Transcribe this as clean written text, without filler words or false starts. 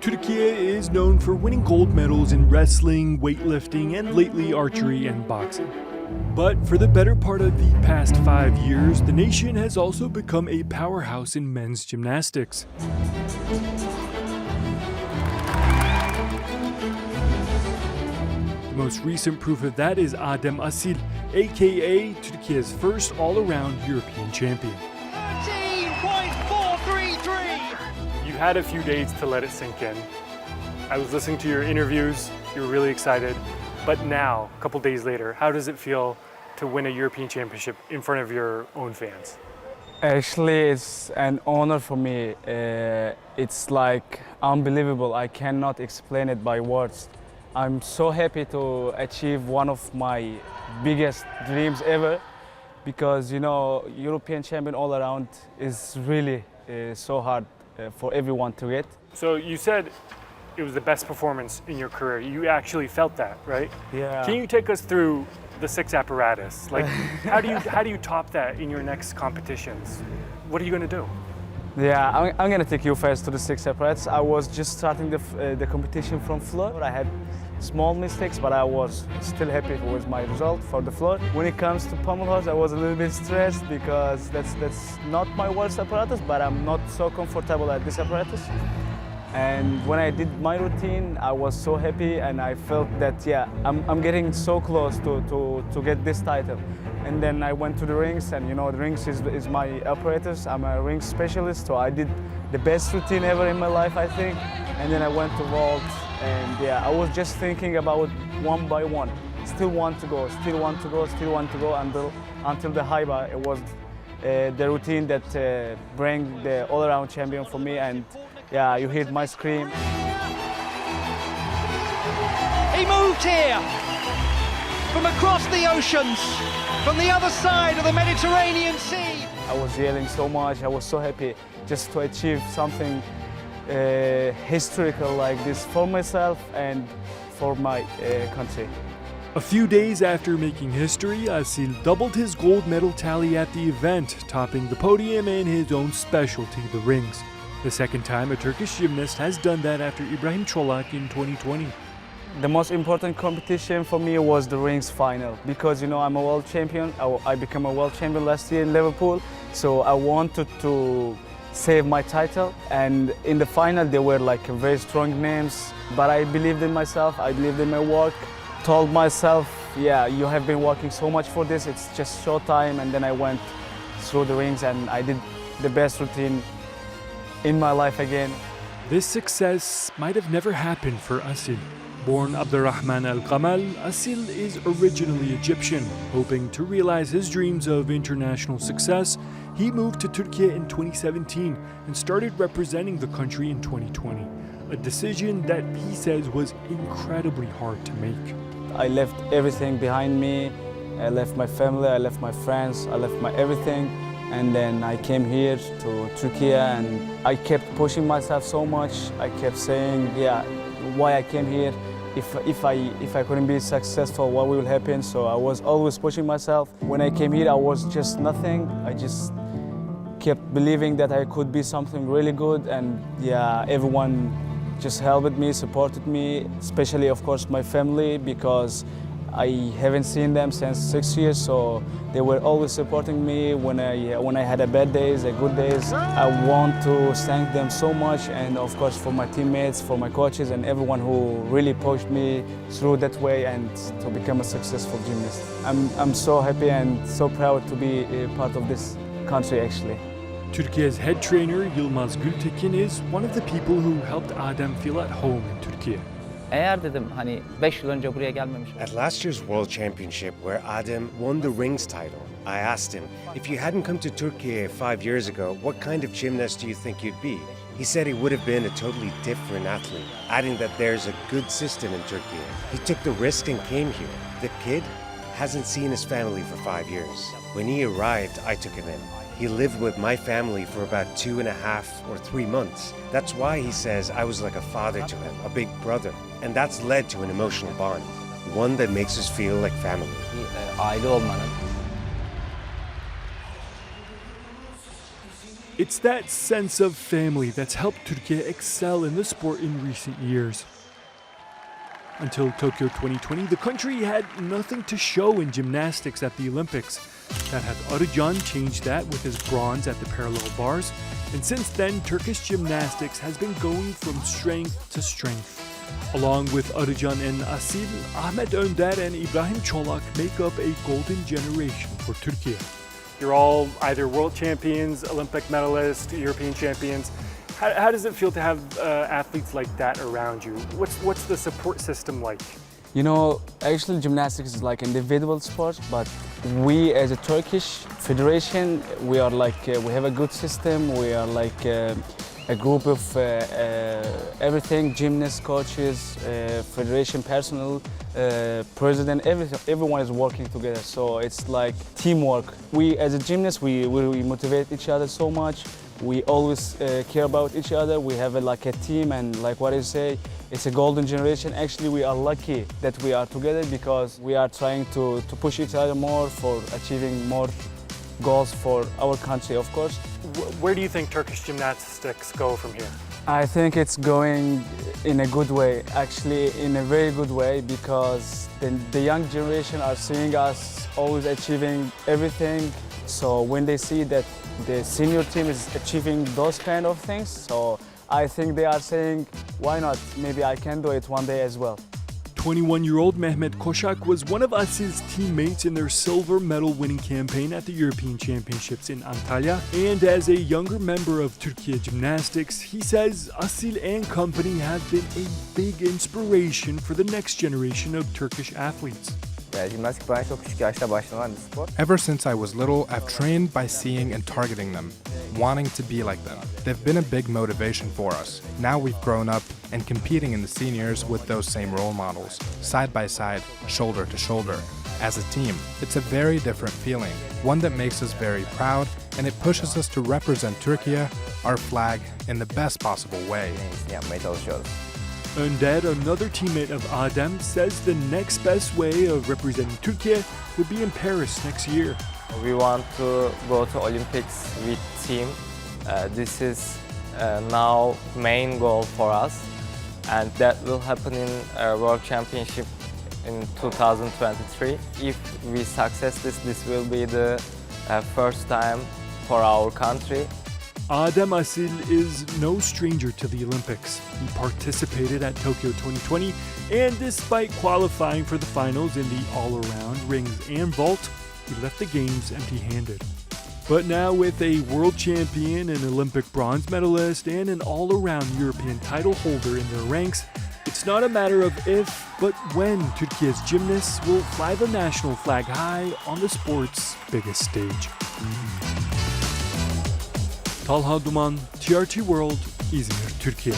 Türkiye is known for winning gold medals in wrestling, weightlifting, and lately archery and boxing. But for the better part of the past 5 years, the nation has also become a powerhouse in men's gymnastics. The most recent proof of that is Adem Asil, aka Turkiye's first all-around European champion. 13.433! You had a few days to let it sink in. I was listening to your interviews, you were really excited. But now, a couple days later, how does it feel to win a European championship in front of your own fans? Actually, it's an honor for me. It's like unbelievable. I cannot explain it by words. I'm so happy to achieve one of my biggest dreams ever because, you know, European champion all around is really so hard for everyone to get. So you said it was the best performance in your career. You actually felt that, right? Yeah. Can you take us through the 6 apparatus? Like, how do you top that in your next competitions? What are you going to do? Yeah, I'm going to take you first to the 6 apparatus. I was just starting the competition from floor. I had small mistakes, but I was still happy with my result for the floor. When it comes to pommel horse, I was a little bit stressed because that's not my worst apparatus, but I'm not so comfortable at this apparatus. And when I did my routine, I was so happy and I felt that, yeah, I'm getting so close to get this title. And then I went to the rings and, you know, the rings is my apparatus. I'm a ring specialist, so I did the best routine ever in my life, I think. And then I went to vault and, yeah, I was just thinking about one by one. Still want to go, still want to go, still want to go until the high bar. It was the routine that bring the all-around champion for me. And yeah, you heard my scream. He moved here from across the oceans, from the other side of the Mediterranean Sea. I was yelling so much. I was so happy just to achieve something historical like this for myself and for my country. A few days after making history, Asil doubled his gold medal tally at the event, topping the podium in his own specialty, the rings. The second time a Turkish gymnast has done that after Ibrahim Çolak in 2020. The most important competition for me was the rings final because, you know, I'm a world champion. I became a world champion last year in Liverpool, so I wanted to save my title. And in the final, there were like very strong names, but I believed in myself. I believed in my work. Told myself, yeah, you have been working so much for this. It's just short time. And then I went through the rings and I did the best routine in my life again. This success might have never happened for Asil. Born Abdurrahman Al-Qamal, Asil is originally Egyptian. Hoping to realize his dreams of international success, he moved to Turkey in 2017 and started representing the country in 2020. A decision that he says was incredibly hard to make. I left everything behind me. I left my family, I left my friends, I left my everything. And then I came here to Turkey and I kept pushing myself so much. I kept saying, yeah, why I came here. If I couldn't be successful, what will happen? So I was always pushing myself. When I came here, I was just nothing. I just kept believing that I could be something really good. And yeah, everyone just helped me, supported me, especially, of course, my family, because I haven't seen them since 6 years, so they were always supporting me when I had a bad days, a good days. I want to thank them so much, and of course for my teammates, for my coaches, and everyone who really pushed me through that way and to become a successful gymnast. I'm so happy and so proud to be a part of this country, actually. Turkey's head trainer Yılmaz Gültekin is one of the people who helped Adem feel at home in Turkey. Eğer dedim hani 5 yıl önce buraya gelmemiş. At last year's World Championship, where Adem won the rings title, I asked him, if you hadn't come to Turkey 5 years ago, what kind of gymnast do you think you'd be? He said he would have been a totally different athlete, adding that there's a good system in Turkey. He took the risk and came here. The kid hasn't seen his family for 5 years. When he arrived, I took him in. He lived with my family for about 2.5 or 3 months. That's why he says I was like a father to him, a big brother. And that's led to an emotional bond, one that makes us feel like family. Bir aile olmanın It's that sense of family that's helped Turkey excel in the sport in recent years. Until Tokyo 2020, the country had nothing to show in gymnastics at the Olympics. Talha Duman changed that with his bronze at the parallel bars, and since then, Turkish gymnastics has been going from strength to strength. Along with Adem Asil, Ahmet and Ibrahim Çolak make up a golden generation for Turkey. You're all either world champions, Olympic medalists, European champions. How does it feel to have athletes like that around you? What's the support system like? You know, actually gymnastics is like individual sport, but we as a Turkish federation, we are like, we have a good system. We are like a group of everything, gymnasts, coaches, federation personnel, president, everyone is working together. So it's like teamwork. We as a gymnast, we motivate each other so much. We always care about each other. We have like a team, and like what I say, it's a golden generation. Actually, we are lucky that we are together because we are trying to push each other more for achieving more goals for our country, of course. Where do you think Turkish gymnastics go from here? I think it's going in a good way, actually in a very good way, because the young generation are seeing us always achieving everything. So when they see that the senior team is achieving those kind of things, so I think they are saying, why not? Maybe I can do it one day as well. 21-year-old Mehmet Koşak was one of Asil's teammates in their silver medal winning campaign at the European Championships in Antalya. And as a younger member of Türkiye Gymnastics, he says Asil and company have been a big inspiration for the next generation of Turkish athletes. Jimnastik bana çok küçük yaşta başlanan bir spor. Ever since I was little, I've trained by seeing and targeting them, wanting to be like them. They've been a big motivation for us. Now we've grown up and competing in the seniors with those same role models, side by side, shoulder to shoulder. As a team, it's a very different feeling, one that makes us very proud, and it pushes us to represent Türkiye, our flag, in the best possible way. Yapmaya çalışıyoruz. Önder, another teammate of Adem, says the next best way of representing Turkey would be in Paris next year. We want to go to Olympics with team. This is now main goal for us, and that will happen in World Championship in 2023. If we success this will be the first time for our country. Adem Asil is no stranger to the Olympics. He participated at Tokyo 2020, and despite qualifying for the finals in the all-around, rings, and vault, he left the games empty-handed. But now with a world champion, an Olympic bronze medalist, and an all-around European title holder in their ranks, it's not a matter of if, but when Turkey's gymnasts will fly the national flag high on the sport's biggest stage. Talha Duman, TRT World, İzmir, Türkiye.